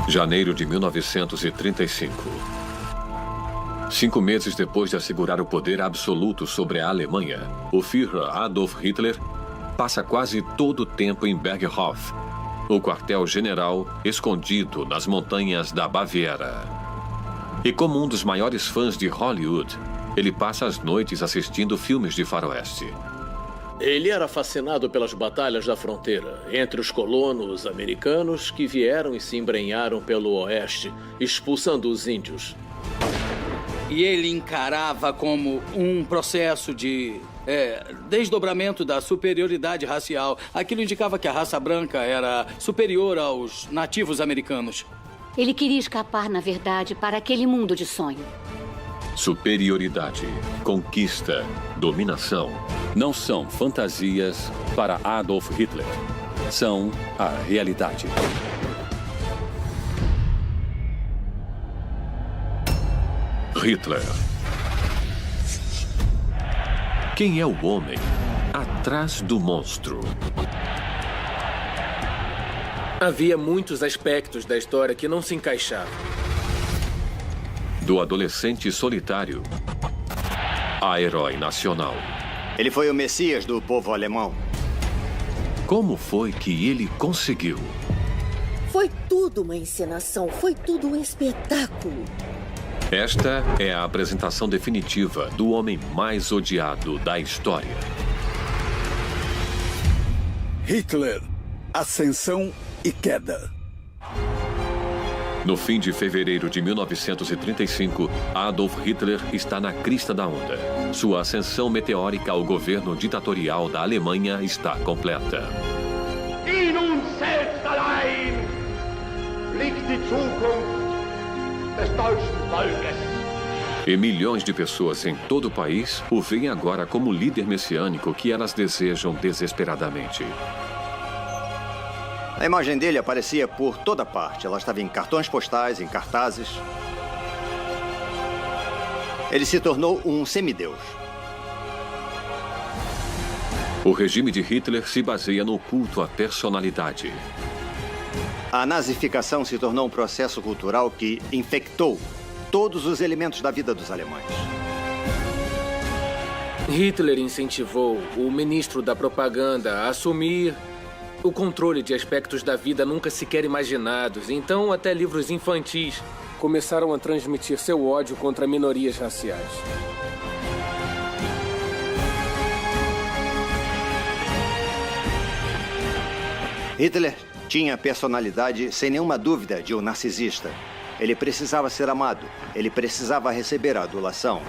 Janeiro de 1935. 5 meses depois de assegurar o poder absoluto sobre a Alemanha, o Führer Adolf Hitler passa quase todo o tempo em Berghof, o quartel-general escondido nas montanhas da Baviera. E como um dos maiores fãs de Hollywood, ele passa as noites assistindo filmes de faroeste. Ele era fascinado pelas batalhas da fronteira entre os colonos americanos que vieram e se embrenharam pelo oeste, expulsando os índios. E ele encarava como um processo de desdobramento da superioridade racial. Aquilo indicava que a raça branca era superior aos nativos americanos. Ele queria escapar, na verdade, para aquele mundo de sonho. Superioridade, conquista, dominação não são fantasias para Adolf Hitler. São a realidade. Hitler. Quem é o homem atrás do monstro? Havia muitos aspectos da história que não se encaixavam. Do adolescente solitário a herói nacional. Ele foi o Messias do povo alemão. Como foi que ele conseguiu? Foi tudo uma encenação, foi tudo um espetáculo. Esta é a apresentação definitiva do homem mais odiado da história. Hitler, ascensão e queda. No fim de fevereiro de 1935, Adolf Hitler está na crista da onda. Sua ascensão meteórica ao governo ditatorial da Alemanha está completa. In uns selbst allein liegt die Zukunft des deutschen Volkes. E milhões de pessoas em todo o país o veem agora como líder messiânico que elas desejam desesperadamente. A imagem dele aparecia por toda parte. Ela estava em cartões postais, em cartazes. Ele se tornou um semideus. O regime de Hitler se baseia no culto à personalidade. A nazificação se tornou um processo cultural que infectou todos os elementos da vida dos alemães. Hitler incentivou o ministro da propaganda a assumir o controle de aspectos da vida nunca sequer imaginados. Então, até livros infantis começaram a transmitir seu ódio contra minorias raciais. Hitler tinha personalidade, sem nenhuma dúvida, de um narcisista. Ele precisava ser amado. Ele precisava receber a adulação.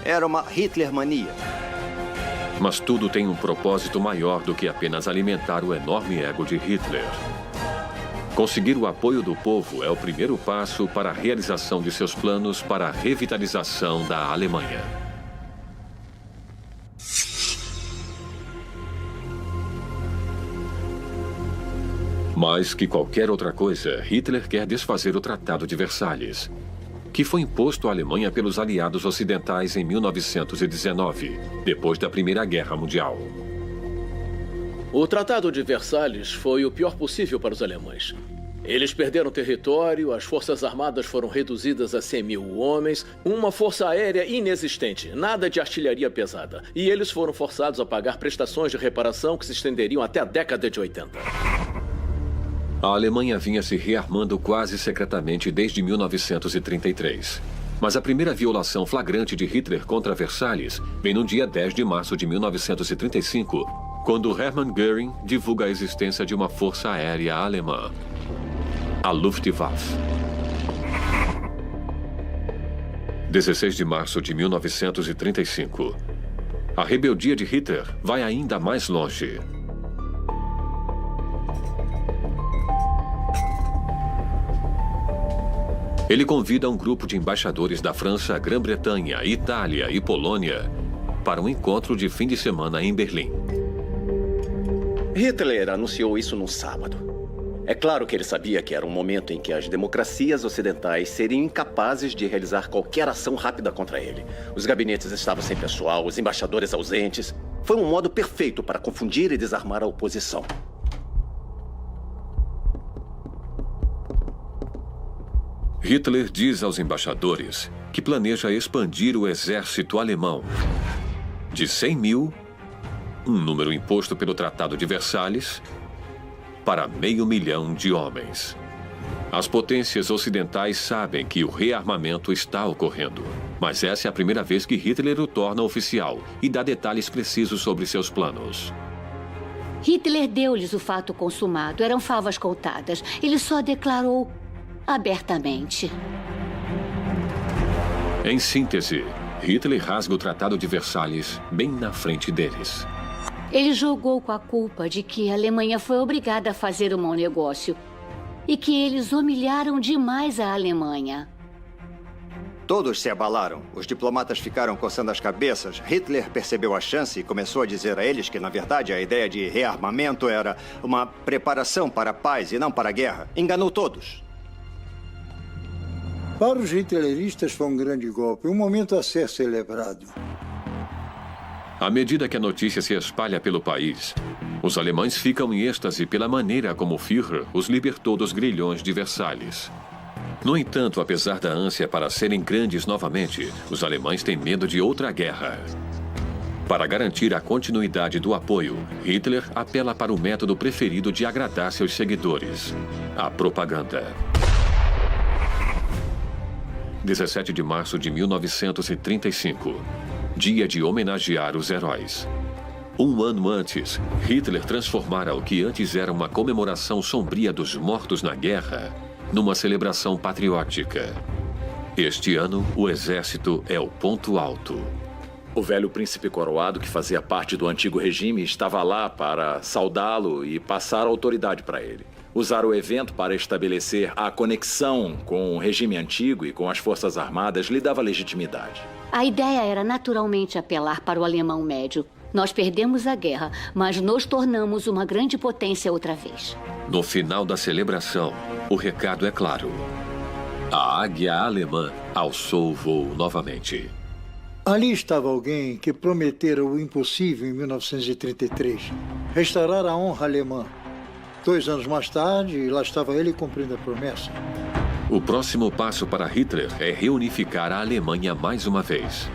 Era uma Hitlermania. Mas tudo tem um propósito maior do que apenas alimentar o enorme ego de Hitler. Conseguir o apoio do povo é o primeiro passo para a realização de seus planos para a revitalização da Alemanha. Mais que qualquer outra coisa, Hitler quer desfazer o Tratado de Versalhes, que foi imposto à Alemanha pelos aliados ocidentais em 1919, depois da Primeira Guerra Mundial. O Tratado de Versalhes foi o pior possível para os alemães. Eles perderam território, as forças armadas foram reduzidas a 100.000 homens, uma força aérea inexistente, nada de artilharia pesada. E eles foram forçados a pagar prestações de reparação que se estenderiam até a década de 80. A Alemanha vinha se rearmando quase secretamente desde 1933. Mas a primeira violação flagrante de Hitler contra Versalhes vem no dia 10 de março de 1935, quando Hermann Göring divulga a existência de uma força aérea alemã, a Luftwaffe. 16 de março de 1935. A rebeldia de Hitler vai ainda mais longe. Ele convida um grupo de embaixadores da França, Grã-Bretanha, Itália e Polônia para um encontro de fim de semana em Berlim. Hitler anunciou isso num sábado. É claro que ele sabia que era um momento em que as democracias ocidentais seriam incapazes de realizar qualquer ação rápida contra ele. Os gabinetes estavam sem pessoal, os embaixadores ausentes. Foi um modo perfeito para confundir e desarmar a oposição. Hitler diz aos embaixadores que planeja expandir o exército alemão de 100 mil, um número imposto pelo Tratado de Versalhes, para 500 mil de homens. As potências ocidentais sabem que o rearmamento está ocorrendo, mas essa é a primeira vez que Hitler o torna oficial e dá detalhes precisos sobre seus planos. Hitler deu-lhes o fato consumado. Eram favas contadas. Ele só declarou abertamente. Em síntese, Hitler rasga o Tratado de Versalhes bem na frente deles. Ele jogou com a culpa de que a Alemanha foi obrigada a fazer um mau negócio e que eles humilharam demais a Alemanha. Todos se abalaram. Os diplomatas ficaram coçando as cabeças. Hitler percebeu a chance e começou a dizer a eles que, na verdade, a ideia de rearmamento era uma preparação para a paz e não para a guerra. Enganou todos. Para os hitleristas foi um grande golpe, um momento a ser celebrado. À medida que a notícia se espalha pelo país, os alemães ficam em êxtase pela maneira como Führer os libertou dos grilhões de Versalhes. No entanto, apesar da ânsia para serem grandes novamente, os alemães têm medo de outra guerra. Para garantir a continuidade do apoio, Hitler apela para o método preferido de agradar seus seguidores: a propaganda. 17 de março de 1935. Dia de homenagear os heróis. Um ano antes, Hitler transformara o que antes era uma comemoração sombria dos mortos na guerra numa celebração patriótica. Este ano, o exército é o ponto alto. O velho príncipe coroado, que fazia parte do antigo regime, estava lá para saudá-lo e passar a autoridade para ele. Usar o evento para estabelecer a conexão com o regime antigo e com as forças armadas lhe dava legitimidade. A ideia era naturalmente apelar para o alemão médio. Nós perdemos a guerra, mas nos tornamos uma grande potência outra vez. No final da celebração, o recado é claro. A águia alemã alçou o voo novamente. Ali estava alguém que prometera o impossível em 1933. Restaurar a honra alemã. 2 anos mais tarde, lá estava ele cumprindo a promessa. O próximo passo para Hitler é reunificar a Alemanha mais uma vez.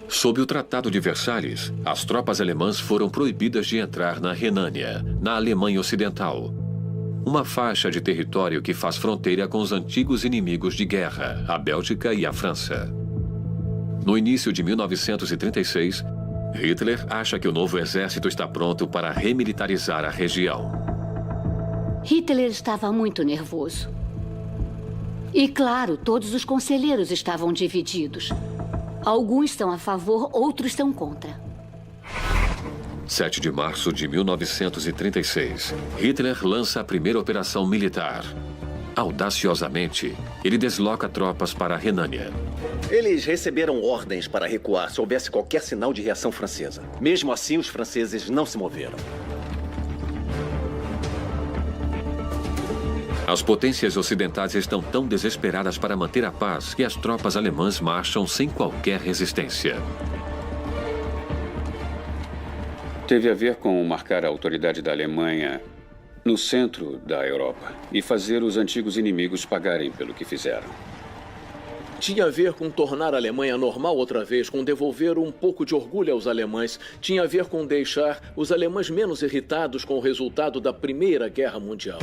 Sob o Tratado de Versalhes, as tropas alemãs foram proibidas de entrar na Renânia, na Alemanha Ocidental. Uma faixa de território que faz fronteira com os antigos inimigos de guerra, a Bélgica e a França. No início de 1936, Hitler acha que o novo exército está pronto para remilitarizar a região. Hitler estava muito nervoso. E, claro, todos os conselheiros estavam divididos. Alguns estão a favor, outros estão contra. 7 de março de 1936, Hitler lança a primeira operação militar. Audaciosamente, ele desloca tropas para a Renânia. Eles receberam ordens para recuar se houvesse qualquer sinal de reação francesa. Mesmo assim, os franceses não se moveram. As potências ocidentais estão tão desesperadas para manter a paz que as tropas alemãs marcham sem qualquer resistência. Teve a ver com marcar a autoridade da Alemanha no centro da Europa e fazer os antigos inimigos pagarem pelo que fizeram. Tinha a ver com tornar a Alemanha normal outra vez, com devolver um pouco de orgulho aos alemães. Tinha a ver com deixar os alemães menos irritados com o resultado da Primeira Guerra Mundial.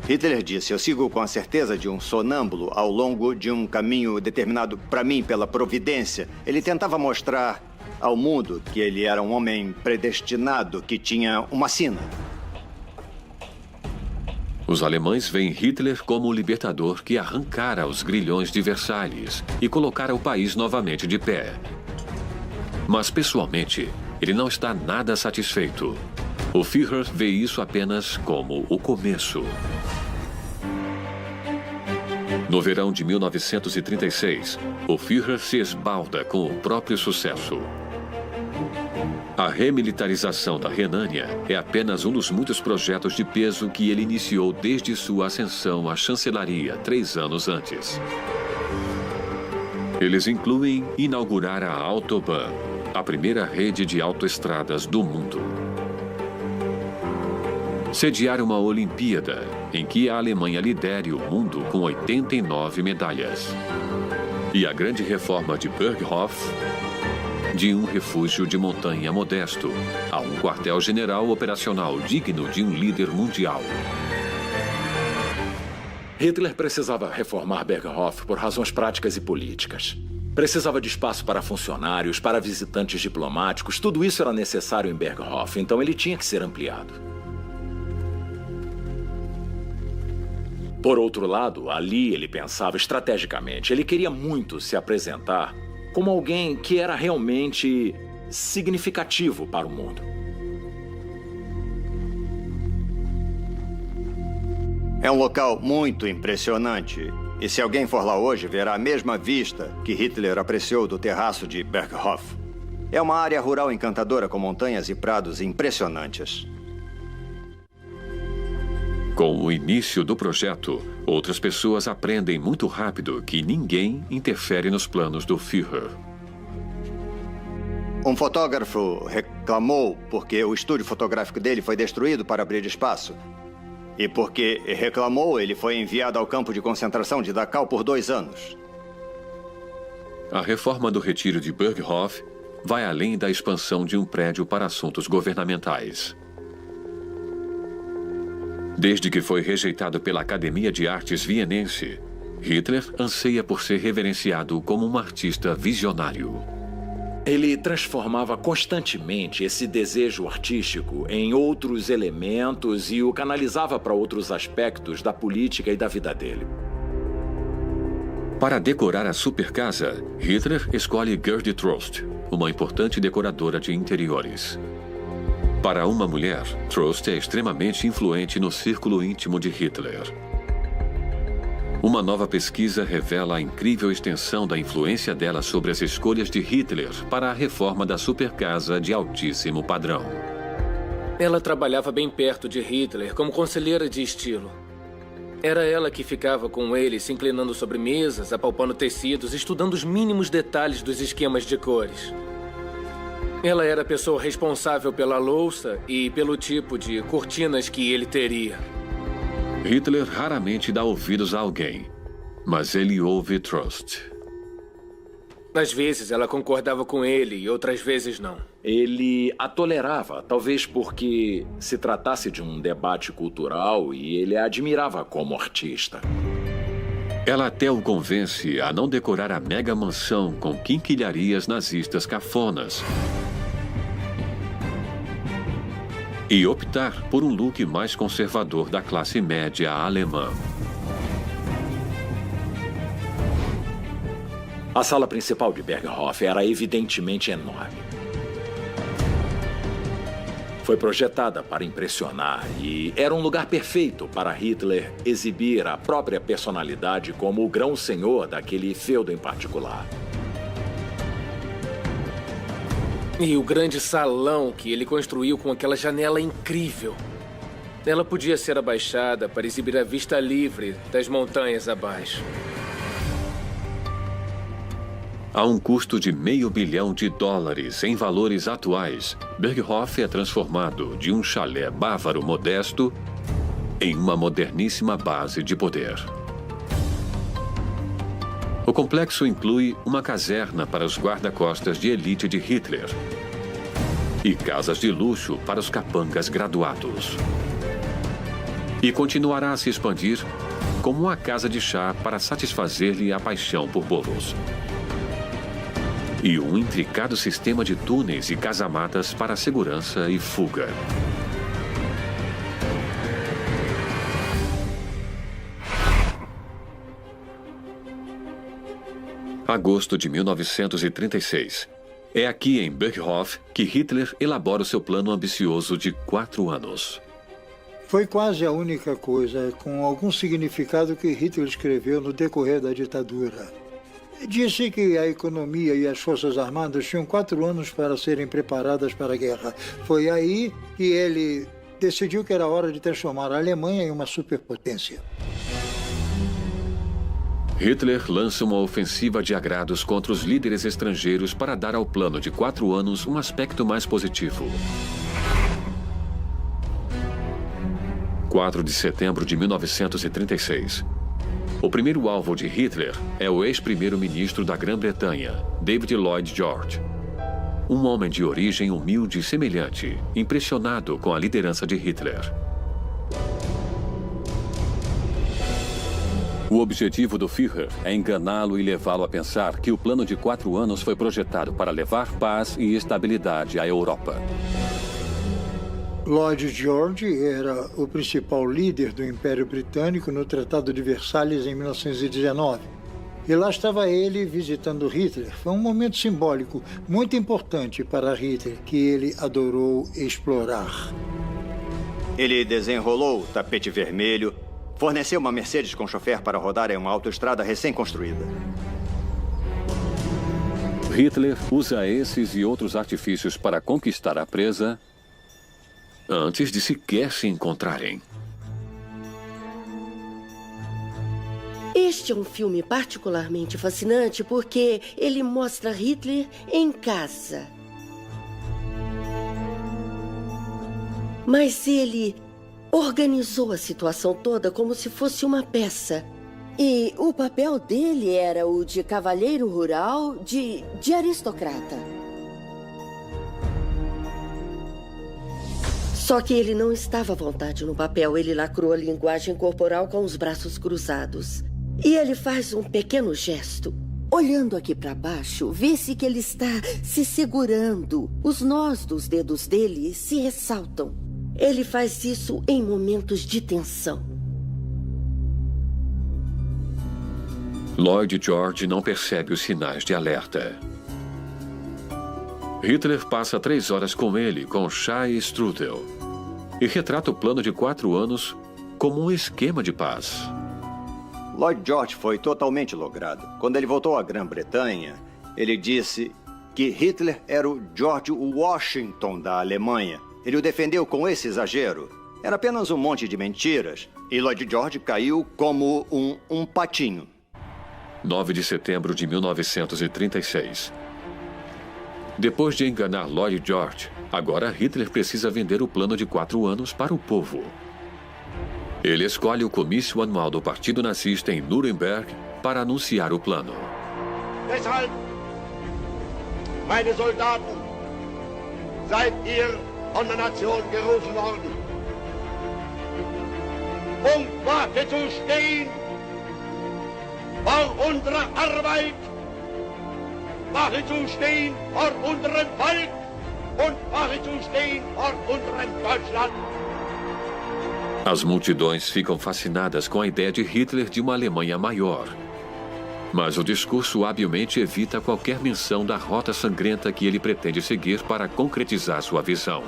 Hitler disse: eu sigo com a certeza de um sonâmbulo ao longo de um caminho determinado para mim pela providência. Ele tentava mostrar ao mundo que ele era um homem predestinado, que tinha uma sina. Os alemães veem Hitler como o libertador que arrancara os grilhões de Versalhes e colocara o país novamente de pé. Mas, pessoalmente, ele não está nada satisfeito. O Führer vê isso apenas como o começo. No verão de 1936, o Führer se esbalda com o próprio sucesso. A remilitarização da Renânia é apenas um dos muitos projetos de peso que ele iniciou desde sua ascensão à chancelaria 3 anos antes. Eles incluem inaugurar a Autobahn, a primeira rede de autoestradas do mundo. Sediar uma Olimpíada em que a Alemanha lidere o mundo com 89 medalhas. E a grande reforma de Berghof, de um refúgio de montanha modesto a um quartel-general operacional digno de um líder mundial. Hitler precisava reformar Berghof por razões práticas e políticas. Precisava de espaço para funcionários, para visitantes diplomáticos. Tudo isso era necessário em Berghof, então ele tinha que ser ampliado. Por outro lado, ali ele pensava estrategicamente. Ele queria muito se apresentar como alguém que era realmente significativo para o mundo. É um local muito impressionante. E se alguém for lá hoje, verá a mesma vista que Hitler apreciou do terraço de Berghof. É uma área rural encantadora com montanhas e prados impressionantes. Com o início do projeto, outras pessoas aprendem muito rápido que ninguém interfere nos planos do Führer. Um fotógrafo reclamou porque o estúdio fotográfico dele foi destruído para abrir espaço. E porque reclamou, ele foi enviado ao campo de concentração de Dachau por 2 anos. A reforma do retiro de Berghof vai além da expansão de um prédio para assuntos governamentais. Desde que foi rejeitado pela Academia de Artes Vienense, Hitler anseia por ser reverenciado como um artista visionário. Ele transformava constantemente esse desejo artístico em outros elementos e o canalizava para outros aspectos da política e da vida dele. Para decorar a supercasa, Hitler escolhe Gerda Trost, uma importante decoradora de interiores. Para uma mulher, Trost é extremamente influente no círculo íntimo de Hitler. Uma nova pesquisa revela a incrível extensão da influência dela sobre as escolhas de Hitler para a reforma da supercasa de altíssimo padrão. Ela trabalhava bem perto de Hitler como conselheira de estilo. Era ela que ficava com ele, se inclinando sobre mesas, apalpando tecidos, estudando os mínimos detalhes dos esquemas de cores. Ela era a pessoa responsável pela louça e pelo tipo de cortinas que ele teria. Hitler raramente dá ouvidos a alguém, mas ele ouve Trost. Às vezes ela concordava com ele e outras vezes não. Ele a tolerava, talvez porque se tratasse de um debate cultural e ele a admirava como artista. Ela até o convence a não decorar a mega mansão com quinquilharias nazistas cafonas e optar por um look mais conservador da classe média alemã. A sala principal de Berghof era evidentemente enorme. Foi projetada para impressionar e era um lugar perfeito para Hitler exibir a própria personalidade como o grão-senhor daquele feudo em particular. E o grande salão que ele construiu com aquela janela incrível. Ela podia ser abaixada para exibir a vista livre das montanhas abaixo. A um custo de $500 milhão em valores atuais, Berghof é transformado de um chalé bávaro modesto em uma moderníssima base de poder. O complexo inclui uma caserna para os guarda-costas de elite de Hitler e casas de luxo para os capangas graduados. E continuará a se expandir como uma casa de chá para satisfazer-lhe a paixão por bolos. E um intricado sistema de túneis e casamatas para segurança e fuga. Agosto de 1936. É aqui em Berghof que Hitler elabora o seu plano ambicioso de 4 anos. Foi quase a única coisa com algum significado que Hitler escreveu no decorrer da ditadura. Disse que a economia e as forças armadas tinham 4 anos para serem preparadas para a guerra. Foi aí que ele decidiu que era hora de transformar a Alemanha em uma superpotência. Hitler lança uma ofensiva de agrados contra os líderes estrangeiros para dar ao plano de 4 anos um aspecto mais positivo. 4 de setembro de 1936. O primeiro alvo de Hitler é o ex-primeiro-ministro da Grã-Bretanha, David Lloyd George. Um homem de origem humilde e semelhante, impressionado com a liderança de Hitler. O objetivo do Führer é enganá-lo e levá-lo a pensar que o plano de 4 anos foi projetado para levar paz e estabilidade à Europa. Lloyd George era o principal líder do Império Britânico no Tratado de Versalhes em 1919. E lá estava ele visitando Hitler. Foi um momento simbólico muito importante para Hitler, que ele adorou explorar. Ele desenrolou o tapete vermelho, forneceu uma Mercedes com chofer para rodar em uma autoestrada recém-construída. Hitler usa esses e outros artifícios para conquistar a presa antes de sequer se encontrarem. Este é um filme particularmente fascinante porque ele mostra Hitler em casa. Mas ele organizou a situação toda como se fosse uma peça. E o papel dele era o de cavalheiro rural, de aristocrata. Só que ele não estava à vontade no papel. Ele lacrou a linguagem corporal com os braços cruzados. E ele faz um pequeno gesto. Olhando aqui para baixo, vê-se que ele está se segurando. Os nós dos dedos dele se ressaltam. Ele faz isso em momentos de tensão. Lloyd George não percebe os sinais de alerta. Hitler passa 3 horas com ele, com chá e strudel, e retrata o plano de 4 anos como um esquema de paz. Lloyd George foi totalmente logrado. Quando ele voltou à Grã-Bretanha, ele disse que Hitler era o George Washington da Alemanha. Ele o defendeu com esse exagero. Era apenas um monte de mentiras. E Lloyd George caiu como um patinho. 9 de setembro de 1936. Depois de enganar Lloyd George, agora Hitler precisa vender o plano de 4 anos para o povo. Ele escolhe o comício anual do Partido Nazista em Nuremberg para anunciar o plano. Deshalb, meine Soldaten, seid ihr von der Nation gerufen worden, Wache zu stehen vor unserer Arbeit, Wache zu stehen vor unserem Volk und Wache zu stehen vor unserem Deutschland. As multidões ficam fascinadas com a ideia de Hitler de uma Alemanha maior. Mas o discurso habilmente evita qualquer menção da rota sangrenta que ele pretende seguir para concretizar sua visão.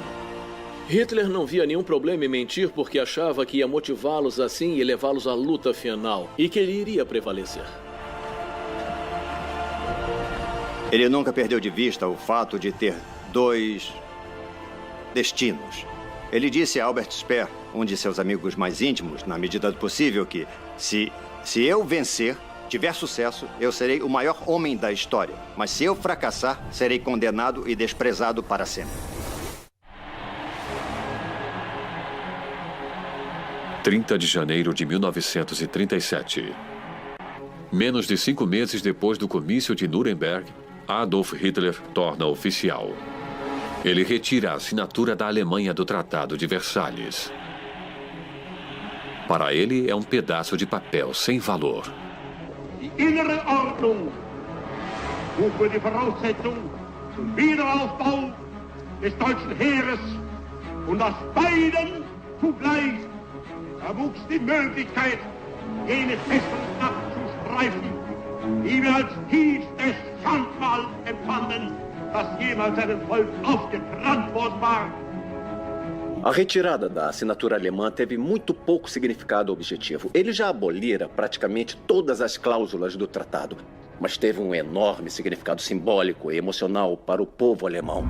Hitler não via nenhum problema em mentir porque achava que ia motivá-los assim e levá-los à luta final, e que ele iria prevalecer. Ele nunca perdeu de vista o fato de ter 2 destinos. Ele disse a Albert Speer, um de seus amigos mais íntimos, na medida do possível, que se eu vencer, tiver sucesso, eu serei o maior homem da história. Mas se eu fracassar, serei condenado e desprezado para sempre. 30 de janeiro de 1937. Menos de 5 meses depois do comício de Nuremberg, Adolf Hitler torna oficial. Ele retira a assinatura da Alemanha do Tratado de Versalhes. Para ele, é um pedaço de papel sem valor. Die innere Ordnung wofür die Voraussetzung zum Wiederaufbau des deutschen Heeres und aus beiden zugleich erwuchs die Möglichkeit, jene Festung abzustreifen, die wir als tiefstes Schandmal empfanden, das jemals einem Volk aufgebrannt worden war. A retirada da assinatura alemã teve muito pouco significado objetivo. Ele já abolira praticamente todas as cláusulas do tratado, mas teve um enorme significado simbólico e emocional para o povo alemão.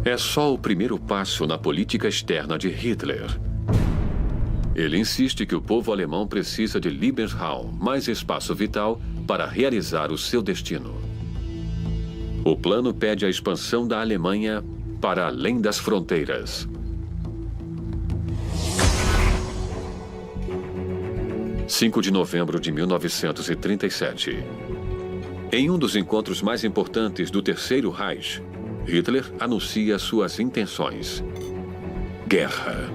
É só o primeiro passo na política externa de Hitler. Ele insiste que o povo alemão precisa de Lebensraum, mais espaço vital, para realizar o seu destino. O plano pede a expansão da Alemanha para além das fronteiras. 5 de novembro de 1937. Em um dos encontros mais importantes do Terceiro Reich, Hitler anuncia suas intenções. Guerra.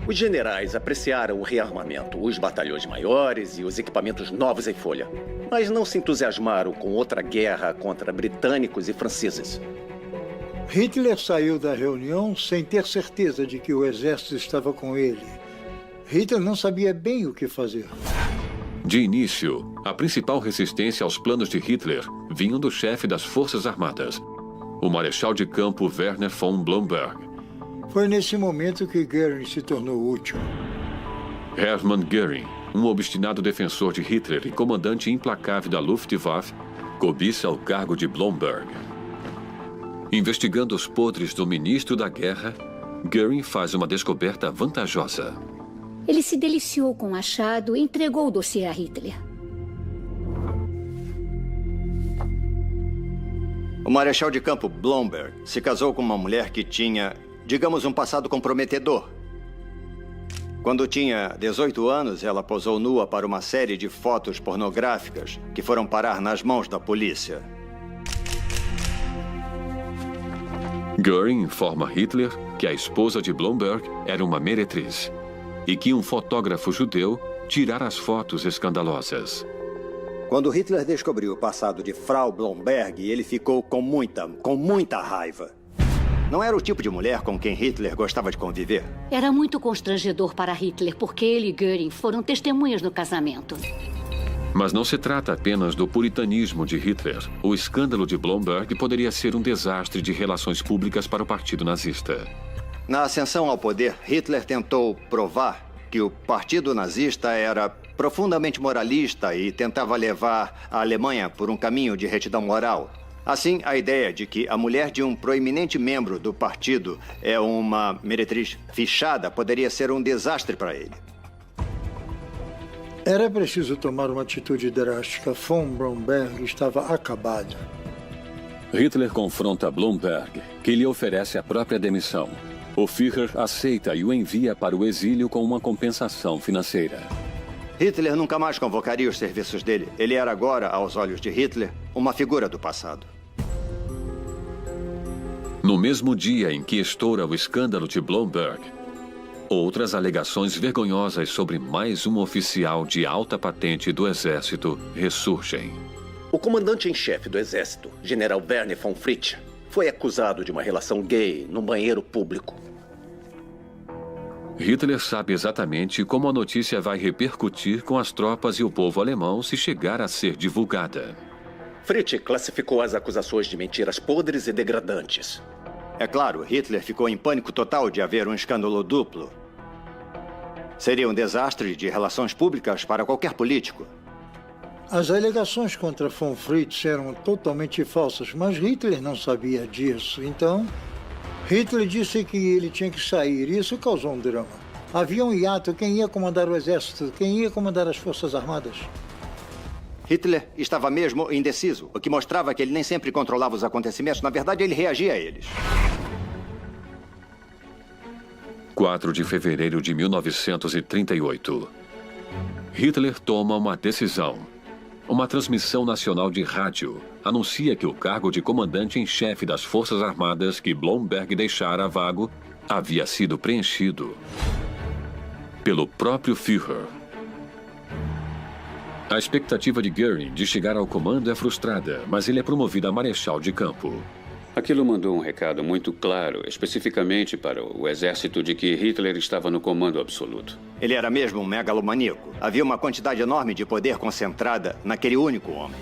Os generais apreciaram o rearmamento, os batalhões maiores e os equipamentos novos em folha, mas não se entusiasmaram com outra guerra contra britânicos e franceses. Hitler saiu da reunião sem ter certeza de que o exército estava com ele. Hitler não sabia bem o que fazer. De início, a principal resistência aos planos de Hitler vinha do chefe das Forças Armadas, o marechal de campo Werner von Blomberg. Foi nesse momento que Göring se tornou útil. Hermann Göring, um obstinado defensor de Hitler e comandante implacável da Luftwaffe, cobiça o cargo de Blomberg. Investigando os podres do ministro da guerra, Göring faz uma descoberta vantajosa. Ele se deliciou com o achado e entregou o dossiê a Hitler. O marechal de campo Blomberg se casou com uma mulher que tinha, digamos, um passado comprometedor. Quando tinha 18 anos, ela posou nua para uma série de fotos pornográficas que foram parar nas mãos da polícia. Göring informa Hitler que a esposa de Blomberg era uma meretriz e que um fotógrafo judeu tirara as fotos escandalosas. Quando Hitler descobriu o passado de Frau Blomberg, ele ficou com muita raiva. Não era o tipo de mulher com quem Hitler gostava de conviver. Era muito constrangedor para Hitler, porque ele e Göring foram testemunhas no casamento. Mas não se trata apenas do puritanismo de Hitler. O escândalo de Blomberg poderia ser um desastre de relações públicas para o partido nazista. Na ascensão ao poder, Hitler tentou provar que o partido nazista era profundamente moralista e tentava levar a Alemanha por um caminho de retidão moral. Assim, a ideia de que a mulher de um proeminente membro do partido é uma meretriz fichada poderia ser um desastre para ele. Era preciso tomar uma atitude drástica. Von Blomberg estava acabado. Hitler confronta Blomberg, que lhe oferece a própria demissão. O Führer aceita e o envia para o exílio com uma compensação financeira. Hitler nunca mais convocaria os serviços dele. Ele era agora, aos olhos de Hitler, uma figura do passado. No mesmo dia em que estoura o escândalo de Blomberg, outras alegações vergonhosas sobre mais um oficial de alta patente do exército ressurgem. O comandante-em-chefe do exército, general Werner von Fritsch, foi acusado de uma relação gay no banheiro público. Hitler sabe exatamente como a notícia vai repercutir com as tropas e o povo alemão se chegar a ser divulgada. Fritsch classificou as acusações de mentiras podres e degradantes. É claro, Hitler ficou em pânico total de haver um escândalo duplo. Seria um desastre de relações públicas para qualquer político. As alegações contra von Fritsch eram totalmente falsas, mas Hitler não sabia disso. Então, Hitler disse que ele tinha que sair e isso causou um drama. Havia um hiato. Quem ia comandar o exército? Quem ia comandar as forças armadas? Hitler estava mesmo indeciso, o que mostrava que ele nem sempre controlava os acontecimentos. Na verdade, ele reagia a eles. 4 de fevereiro de 1938. Hitler toma uma decisão. Uma transmissão nacional de rádio anuncia que o cargo de comandante-em-chefe das Forças Armadas que Blomberg deixara vago havia sido preenchido pelo próprio Führer. A expectativa de Göring de chegar ao comando é frustrada, mas ele é promovido a marechal de campo. Aquilo mandou um recado muito claro, especificamente para o exército, de que Hitler estava no comando absoluto. Ele era mesmo um megalomaníaco. Havia uma quantidade enorme de poder concentrada naquele único homem.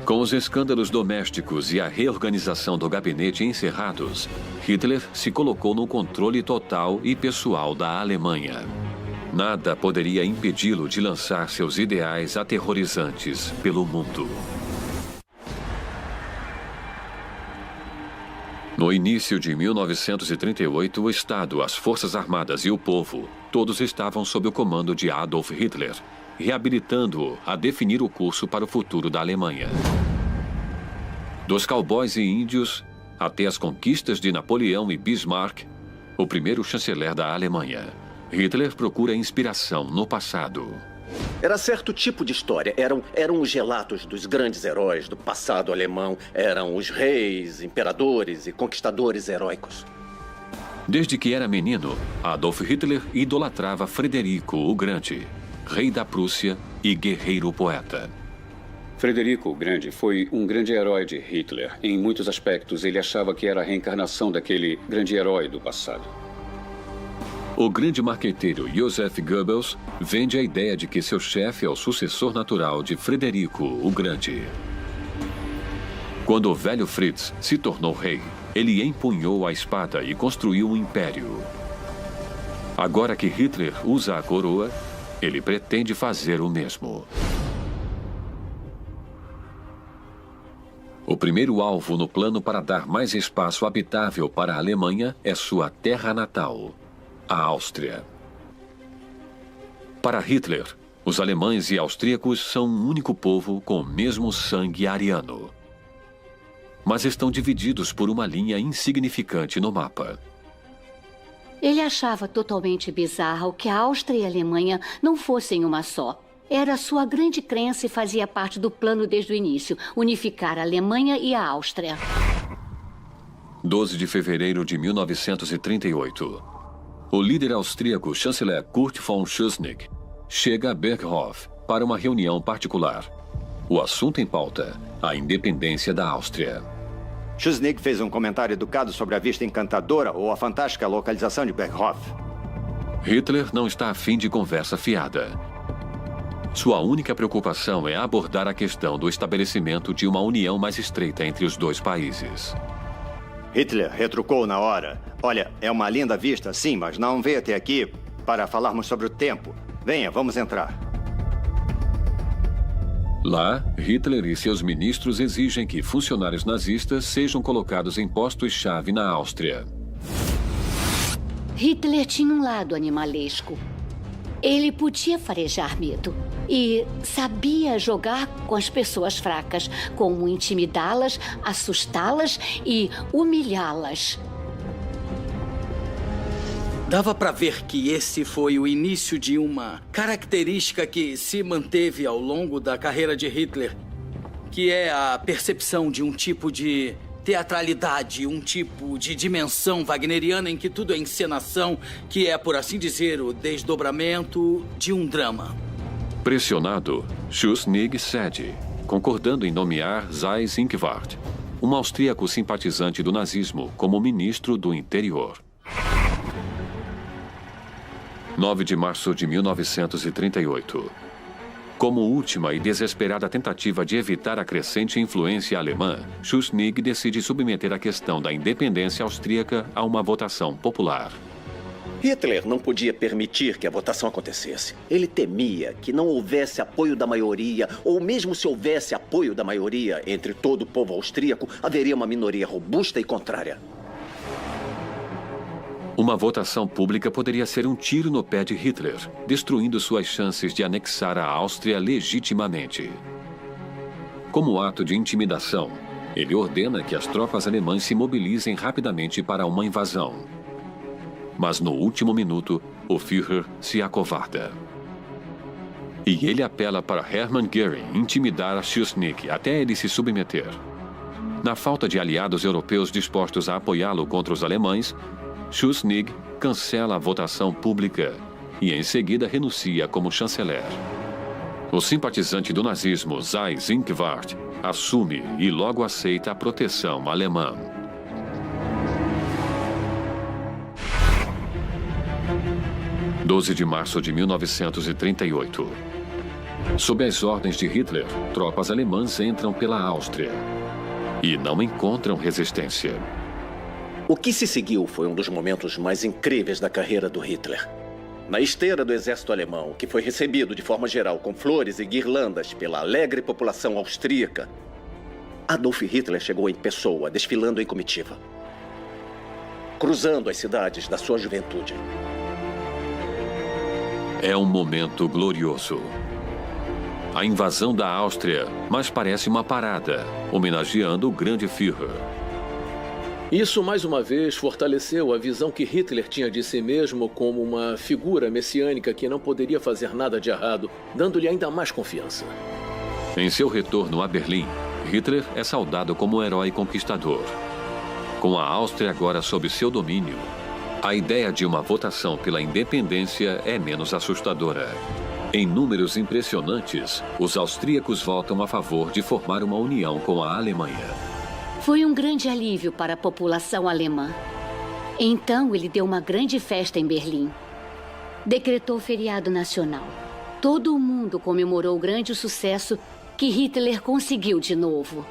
Com os escândalos domésticos e a reorganização do gabinete encerrados, Hitler se colocou no controle total e pessoal da Alemanha. Nada poderia impedi-lo de lançar seus ideais aterrorizantes pelo mundo. No início de 1938, o Estado, as Forças Armadas e o povo, todos estavam sob o comando de Adolf Hitler, reabilitando-o a definir o curso para o futuro da Alemanha. Dos cowboys e índios até as conquistas de Napoleão e Bismarck, o primeiro chanceler da Alemanha. Hitler procura inspiração no passado. Era certo tipo de história. Eram os relatos dos grandes heróis do passado alemão. Eram os reis, imperadores e conquistadores heróicos. Desde que era menino, Adolf Hitler idolatrava Frederico o Grande, rei da Prússia e guerreiro poeta. Frederico o Grande foi um grande herói de Hitler. Em muitos aspectos, ele achava que era a reencarnação daquele grande herói do passado. O grande marqueteiro Joseph Goebbels vende a ideia de que seu chefe é o sucessor natural de Frederico o Grande. Quando o velho Fritz se tornou rei, ele empunhou a espada e construiu um império. Agora que Hitler usa a coroa, ele pretende fazer o mesmo. O primeiro alvo no plano para dar mais espaço habitável para a Alemanha é sua terra natal, a Áustria. Para Hitler, os alemães e austríacos são um único povo com o mesmo sangue ariano. Mas estão divididos por uma linha insignificante no mapa. Ele achava totalmente bizarro que a Áustria e a Alemanha não fossem uma só. Era sua grande crença e fazia parte do plano desde o início, unificar a Alemanha e a Áustria. 12 de fevereiro de 1938. O líder austríaco chanceler Kurt von Schuschnigg chega a Berghof para uma reunião particular. O assunto em pauta, a independência da Áustria. Schuschnigg fez um comentário educado sobre a vista encantadora ou a fantástica localização de Berghof. Hitler não está afim de conversa fiada. Sua única preocupação é abordar a questão do estabelecimento de uma união mais estreita entre os dois países. Hitler retrucou na hora. Olha, é uma linda vista, sim, mas não veio até aqui para falarmos sobre o tempo. Venha, vamos entrar. Lá, Hitler e seus ministros exigem que funcionários nazistas sejam colocados em postos-chave na Áustria. Hitler tinha um lado animalesco. Ele podia farejar medo e sabia jogar com as pessoas fracas, como intimidá-las, assustá-las e humilhá-las. Dava para ver que esse foi o início de uma característica que se manteve ao longo da carreira de Hitler, que é a percepção de um tipo de teatralidade, um tipo de dimensão wagneriana em que tudo é encenação, que é, por assim dizer, o desdobramento de um drama. Pressionado, Schuschnigg cede, concordando em nomear Seyss Inquart, um austríaco simpatizante do nazismo, como ministro do interior. 9 de março de 1938. Como última e desesperada tentativa de evitar a crescente influência alemã, Schuschnigg decide submeter a questão da independência austríaca a uma votação popular. Hitler não podia permitir que a votação acontecesse. Ele temia que não houvesse apoio da maioria, ou mesmo se houvesse apoio da maioria entre todo o povo austríaco, haveria uma minoria robusta e contrária. Uma votação pública poderia ser um tiro no pé de Hitler, destruindo suas chances de anexar a Áustria legitimamente. Como ato de intimidação, ele ordena que as tropas alemãs se mobilizem rapidamente para uma invasão. Mas no último minuto, o Führer se acovarda. E ele apela para Hermann Göring intimidar Schuschnigg até ele se submeter. Na falta de aliados europeus dispostos a apoiá-lo contra os alemães, Schuschnigg cancela a votação pública e, em seguida, renuncia como chanceler. O simpatizante do nazismo, Seyss Inquart, assume e logo aceita a proteção alemã. – 12 de março de 1938. Sob as ordens de Hitler, tropas alemãs entram pela Áustria e não encontram resistência. O que se seguiu foi um dos momentos mais incríveis da carreira do Hitler. Na esteira do exército alemão, que foi recebido de forma geral com flores e guirlandas pela alegre população austríaca, Adolf Hitler chegou em pessoa, desfilando em comitiva, cruzando as cidades da sua juventude. É um momento glorioso. A invasão da Áustria mais parece uma parada, homenageando o grande Führer. Isso, mais uma vez, fortaleceu a visão que Hitler tinha de si mesmo como uma figura messiânica que não poderia fazer nada de errado, dando-lhe ainda mais confiança. Em seu retorno a Berlim, Hitler é saudado como um herói conquistador. Com a Áustria agora sob seu domínio, a ideia de uma votação pela independência é menos assustadora. Em números impressionantes, os austríacos votam a favor de formar uma união com a Alemanha. Foi um grande alívio para a população alemã. Então, ele deu uma grande festa em Berlim. Decretou feriado nacional. Todo o mundo comemorou o grande sucesso que Hitler conseguiu de novo.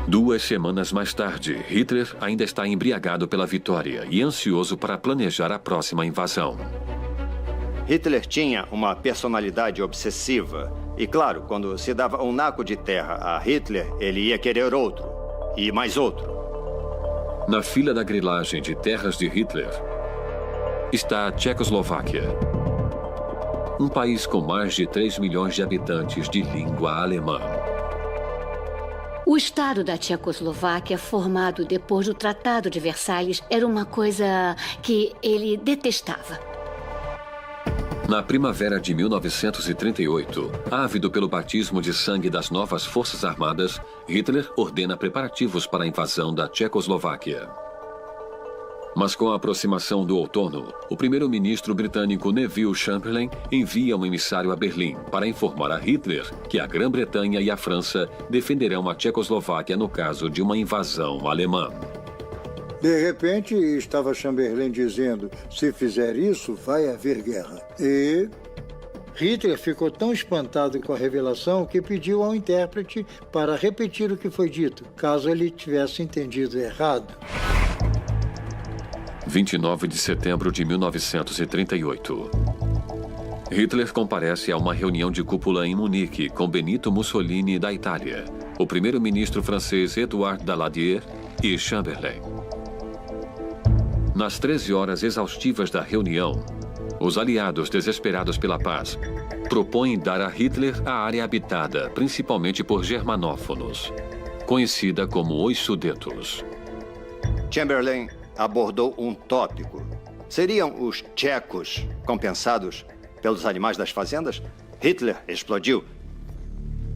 Duas semanas mais tarde, Hitler ainda está embriagado pela vitória e ansioso para planejar a próxima invasão. Hitler tinha uma personalidade obsessiva. E claro, quando se dava um naco de terra a Hitler, ele ia querer outro. E mais outro. Na fila da grilagem de terras de Hitler está a Tchecoslováquia. Um país com mais de 3 milhões de habitantes de língua alemã. O Estado da Tchecoslováquia, formado depois do Tratado de Versalhes, era uma coisa que ele detestava. Na primavera de 1938, ávido pelo batismo de sangue das novas Forças Armadas, Hitler ordena preparativos para a invasão da Tchecoslováquia. Mas com a aproximação do outono, o primeiro-ministro britânico Neville Chamberlain envia um emissário a Berlim para informar a Hitler que a Grã-Bretanha e a França defenderão a Tchecoslováquia no caso de uma invasão alemã. De repente, estava Chamberlain dizendo, se fizer isso, vai haver guerra. E Hitler ficou tão espantado com a revelação que pediu ao intérprete para repetir o que foi dito, caso ele tivesse entendido errado. 29 de setembro de 1938. Hitler comparece a uma reunião de cúpula em Munique com Benito Mussolini da Itália, o primeiro-ministro francês Édouard Daladier e Chamberlain. Nas 13 horas exaustivas da reunião, os aliados, desesperados pela paz, propõem dar a Hitler a área habitada, principalmente por germanófonos, conhecida como os Sudetos. Chamberlain abordou um tópico. Seriam os tchecos compensados pelos animais das fazendas? Hitler explodiu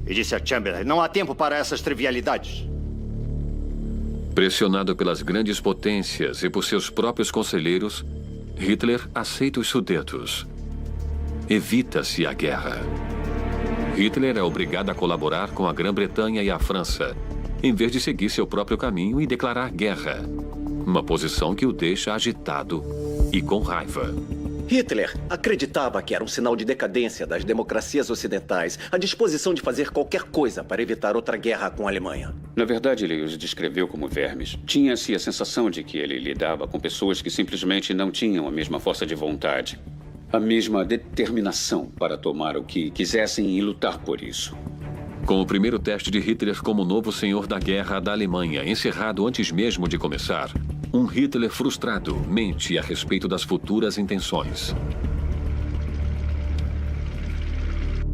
e disse a Chamberlain, não há tempo para essas trivialidades. Pressionado pelas grandes potências e por seus próprios conselheiros, Hitler aceita os Sudetos. Evita-se a guerra. Hitler é obrigado a colaborar com a Grã-Bretanha e a França, em vez de seguir seu próprio caminho e declarar guerra. Uma posição que o deixa agitado e com raiva. Hitler acreditava que era um sinal de decadência das democracias ocidentais a disposição de fazer qualquer coisa para evitar outra guerra com a Alemanha. Na verdade, ele os descreveu como vermes. Tinha-se a sensação de que ele lidava com pessoas que simplesmente não tinham a mesma força de vontade, a mesma determinação para tomar o que quisessem e lutar por isso. Com o primeiro teste de Hitler como novo senhor da guerra da Alemanha encerrado antes mesmo de começar, um Hitler frustrado mente a respeito das futuras intenções.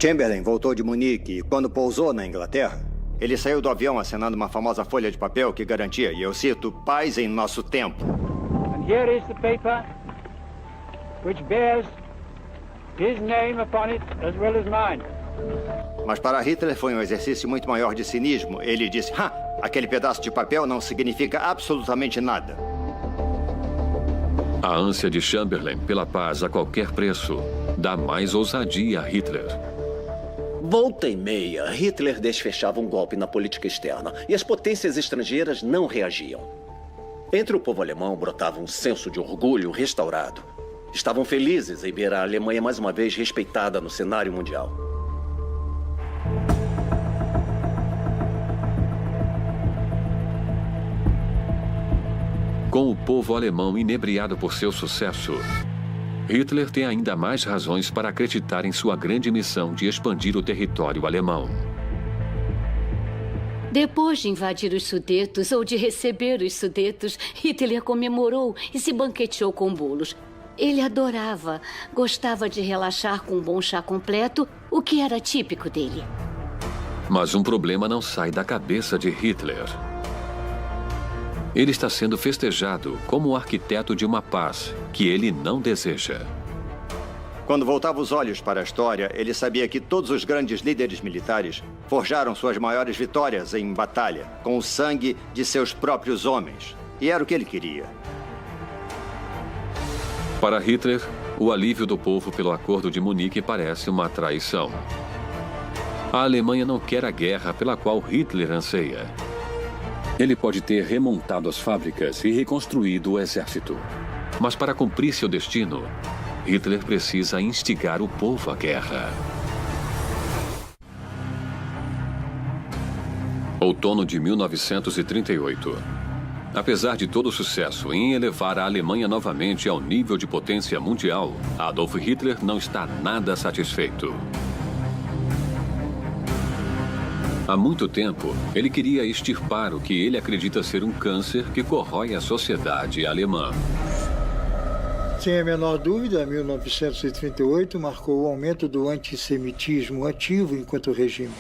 Chamberlain voltou de Munique e, quando pousou na Inglaterra, ele saiu do avião acenando uma famosa folha de papel que garantia, e eu cito, paz em nosso tempo. And here is the paper which bears his name upon it as well as mine. Mas para Hitler foi um exercício muito maior de cinismo. Ele disse, aquele pedaço de papel não significa absolutamente nada. A ânsia de Chamberlain pela paz a qualquer preço dá mais ousadia a Hitler. Volta e meia, Hitler desfechava um golpe na política externa e as potências estrangeiras não reagiam. Entre o povo alemão brotava um senso de orgulho restaurado. Estavam felizes em ver a Alemanha mais uma vez respeitada no cenário mundial. Com o povo alemão inebriado por seu sucesso, Hitler tem ainda mais razões para acreditar em sua grande missão de expandir o território alemão. Depois de invadir os Sudetos ou de receber os Sudetos, Hitler comemorou e se banqueteou com bolos. Ele adorava, gostava de relaxar com um bom chá completo, o que era típico dele. Mas um problema não sai da cabeça de Hitler. Ele está sendo festejado como o arquiteto de uma paz que ele não deseja. Quando voltava os olhos para a história, ele sabia que todos os grandes líderes militares forjaram suas maiores vitórias em batalha, com o sangue de seus próprios homens. E era o que ele queria. Para Hitler, o alívio do povo pelo Acordo de Munique parece uma traição. A Alemanha não quer a guerra pela qual Hitler anseia. Ele pode ter remontado as fábricas e reconstruído o exército. Mas para cumprir seu destino, Hitler precisa instigar o povo à guerra. Outono de 1938. Apesar de todo o sucesso em elevar a Alemanha novamente ao nível de potência mundial, Adolf Hitler não está nada satisfeito. Há muito tempo, ele queria extirpar o que ele acredita ser um câncer que corrói a sociedade alemã. Sem a menor dúvida, 1938 marcou o aumento do antissemitismo ativo enquanto regime.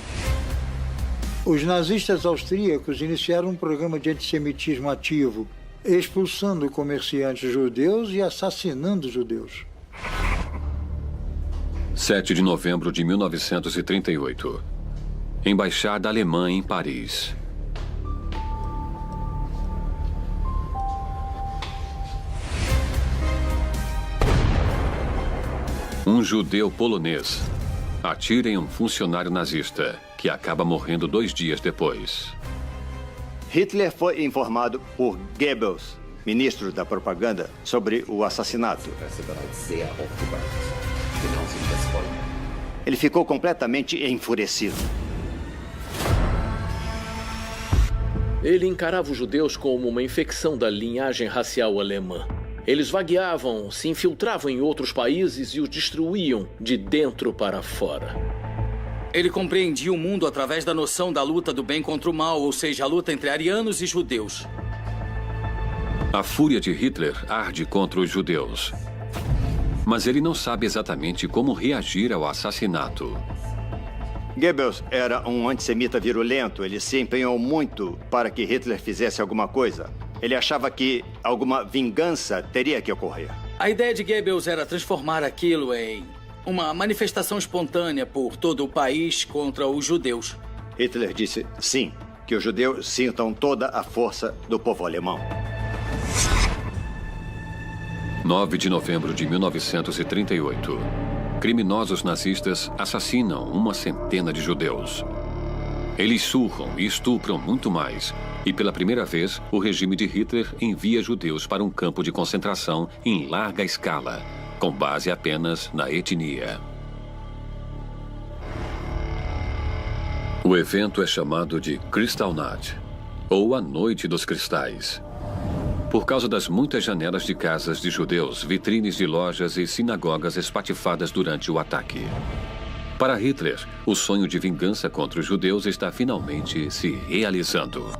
Os nazistas austríacos iniciaram um programa de antissemitismo ativo, expulsando comerciantes judeus e assassinando judeus. 7 de novembro de 1938. Embaixada alemã em Paris. Um judeu polonês atira em um funcionário nazista, que acaba morrendo 2 dias depois. Hitler foi informado por Goebbels, ministro da propaganda, sobre o assassinato. Ele ficou completamente enfurecido. Ele encarava os judeus como uma infecção da linhagem racial alemã. Eles vagueavam, se infiltravam em outros países e os destruíam de dentro para fora. Ele compreendia o mundo através da noção da luta do bem contra o mal, ou seja, a luta entre arianos e judeus. A fúria de Hitler arde contra os judeus. Mas ele não sabe exatamente como reagir ao assassinato. Goebbels era um antissemita virulento. Ele se empenhou muito para que Hitler fizesse alguma coisa. Ele achava que alguma vingança teria que ocorrer. A ideia de Goebbels era transformar aquilo em uma manifestação espontânea por todo o país contra os judeus. Hitler disse sim, que os judeus sintam toda a força do povo alemão. 9 de novembro de 1938. Criminosos nazistas assassinam 100 de judeus. Eles surram e estupram muito mais. E pela primeira vez, o regime de Hitler envia judeus para um campo de concentração em larga escala, com base apenas na etnia. O evento é chamado de Kristallnacht, ou a Noite dos Cristais. Por causa das muitas janelas de casas de judeus, vitrines de lojas e sinagogas espatifadas durante o ataque. Para Hitler, o sonho de vingança contra os judeus está finalmente se realizando.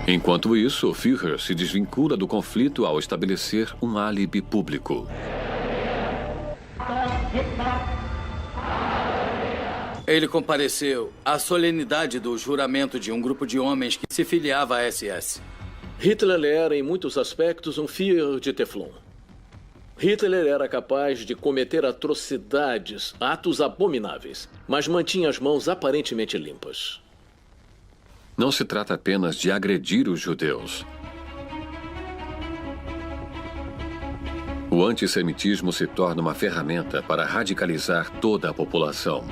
Enquanto isso, o Führer se desvincula do conflito ao estabelecer um álibi público. Ele compareceu à solenidade do juramento de um grupo de homens que se filiava à SS. Hitler era, em muitos aspectos, um Führer de Teflon. Hitler era capaz de cometer atrocidades, atos abomináveis, mas mantinha as mãos aparentemente limpas. Não se trata apenas de agredir os judeus. O antissemitismo se torna uma ferramenta para radicalizar toda a população.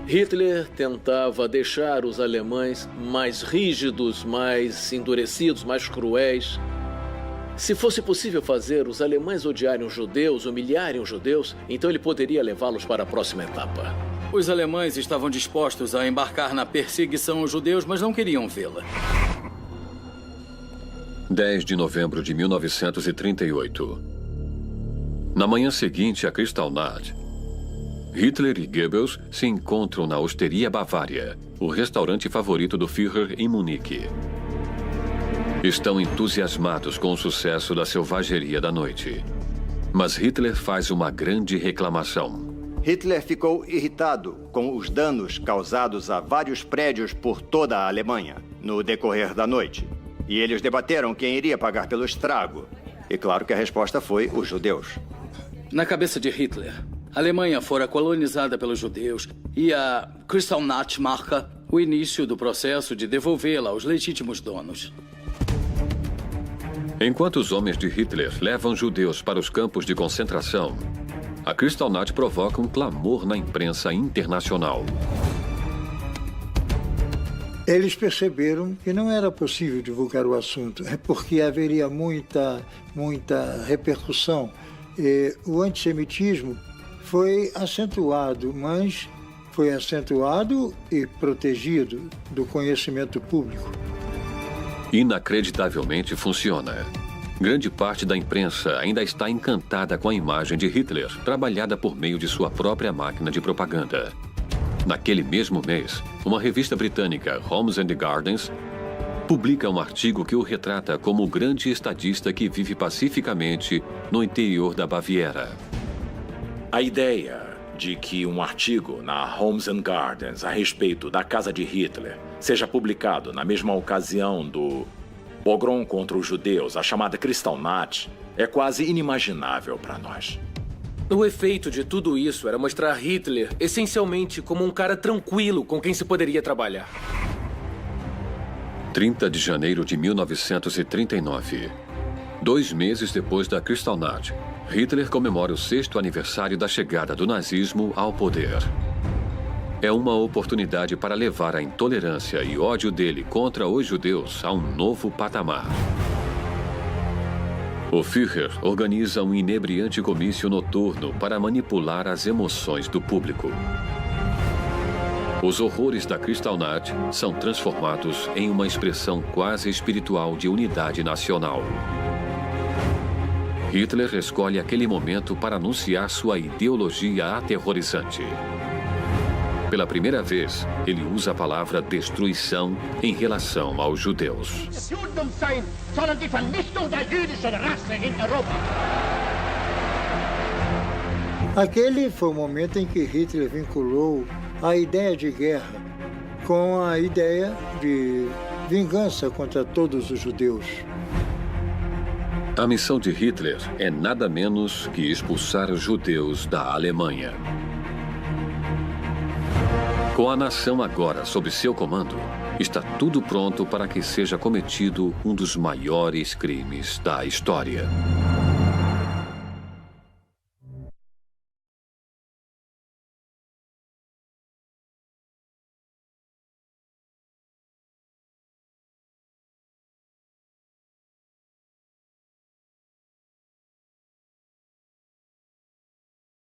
Hitler tentava deixar os alemães mais rígidos, mais endurecidos, mais cruéis. Se fosse possível fazer os alemães odiarem os judeus, humilharem os judeus, então ele poderia levá-los para a próxima etapa. Os alemães estavam dispostos a embarcar na perseguição aos judeus, mas não queriam vê-la. 10 de novembro de 1938. Na manhã seguinte a Kristallnacht, Hitler e Goebbels se encontram na Osteria Bavária, o restaurante favorito do Führer em Munique. Estão entusiasmados com o sucesso da selvageria da noite. Mas Hitler faz uma grande reclamação. Hitler ficou irritado com os danos causados a vários prédios por toda a Alemanha no decorrer da noite. E eles debateram quem iria pagar pelo estrago. E claro que a resposta foi os judeus. Na cabeça de Hitler, a Alemanha fora colonizada pelos judeus e a Kristallnacht marca o início do processo de devolvê-la aos legítimos donos. Enquanto os homens de Hitler levam judeus para os campos de concentração, a Kristallnacht provoca um clamor na imprensa internacional. Eles perceberam que não era possível divulgar o assunto, porque haveria muita repercussão. O antissemitismo foi acentuado, mas foi acentuado e protegido do conhecimento público. Inacreditavelmente funciona. Grande parte da imprensa ainda está encantada com a imagem de Hitler, trabalhada por meio de sua própria máquina de propaganda. Naquele mesmo mês, uma revista britânica, Homes and Gardens, publica um artigo que o retrata como o grande estadista que vive pacificamente no interior da Baviera. A ideia de que um artigo na Homes and Gardens a respeito da casa de Hitler seja publicado na mesma ocasião do pogrom contra os judeus, a chamada Kristallnacht, é quase inimaginável para nós. O efeito de tudo isso era mostrar Hitler essencialmente como um cara tranquilo com quem se poderia trabalhar. 30 de janeiro de 1939. 2 meses depois da Kristallnacht, Hitler comemora o 6º aniversário da chegada do nazismo ao poder. É uma oportunidade para levar a intolerância e ódio dele contra os judeus a um novo patamar. O Führer organiza um inebriante comício noturno para manipular as emoções do público. Os horrores da Kristallnacht são transformados em uma expressão quase espiritual de unidade nacional. Hitler escolhe aquele momento para anunciar sua ideologia aterrorizante. Pela primeira vez, ele usa a palavra destruição em relação aos judeus. Aquele foi o momento em que Hitler vinculou a ideia de guerra com a ideia de vingança contra todos os judeus. A missão de Hitler é nada menos que expulsar os judeus da Alemanha. Com a nação agora sob seu comando, está tudo pronto para que seja cometido um dos maiores crimes da história.